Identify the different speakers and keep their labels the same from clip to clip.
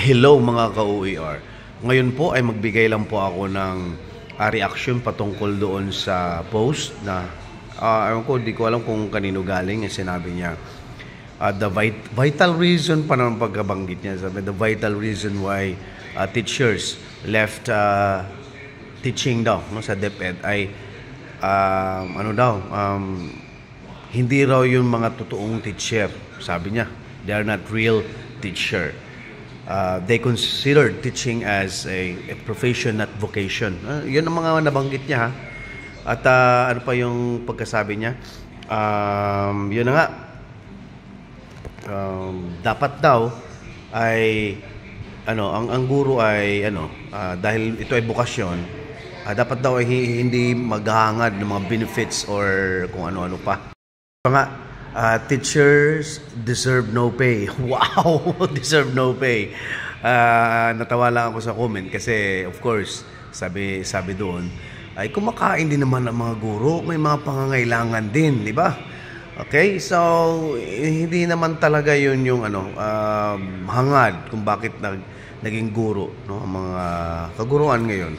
Speaker 1: Hello mga ka-OER. Ngayon po ay magbigay lang po ako ng reaction patungkol doon sa post na di ko alam kung kanino galing. Sinabi niya the vital reason pa naman pagkabanggit niya. Sabi, the vital reason why teachers left teaching daw sa DepEd ay hindi raw yung mga totoong teacher. Sabi niya, they are not real teacher. They consider teaching as a profession, not vocation. Yun ang mga nabanggit niya, ha? At ano pa yung pagkasabi niya? Yun na nga. Dapat daw ay ang guro ay dahil ito ay bukasyon, dapat daw ay hindi maghahangad ng mga benefits or kung ano-ano pa. Teachers deserve no pay. Wow! Deserve no pay. Natawa lang ako sa comment kasi of course, sabi doon, ay kumakain din naman ang mga guro. May mga pangangailangan din, di ba? Okay? So, hindi naman talaga yun yung hangad kung bakit naging guro, no? Ang mga kaguruan ngayon.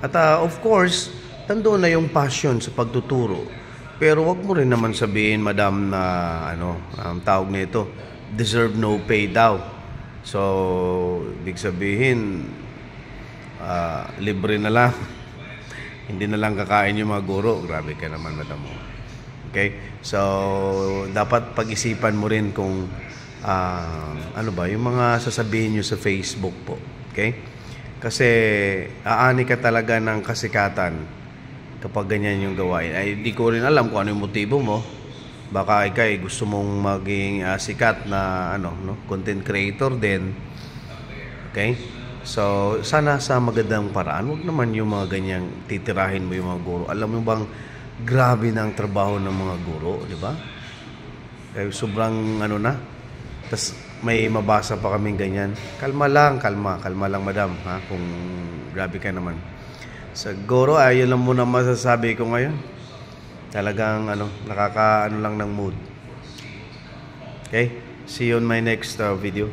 Speaker 1: At of course, nandoon na yung passion sa pagtuturo. Pero wag mo rin naman sabihin, madam, na ang tawag nito, deserve no pay daw. So, ibig sabihin, libre na lang. Hindi na lang kakain yung mga guro. Grabe ka naman, madam. Okay? So, dapat pag-isipan mo rin kung yung mga sasabihin nyo sa Facebook po. Okay? Kasi aani ka talaga ng kasikatan kapag ganyan yung gawain. Ay, di ko rin alam kung ano yung motibo mo. Baka ikay gusto mong maging sikat na content creator din. Okay? So, sana sa magandang paraan. Huwag naman yung mga ganyang titirahin mo yung mga guro. Alam mo bang grabe na ang trabaho ng mga guro, di ba? Kaya sobrang tas may mabasa pa kaming ganyan. Kalma lang, madam, ha? Kung grabe ka naman. Siguro yun lang muna masasabi ko ngayon. Talagang nakaka lang ng mood. Okay? See you on my next video.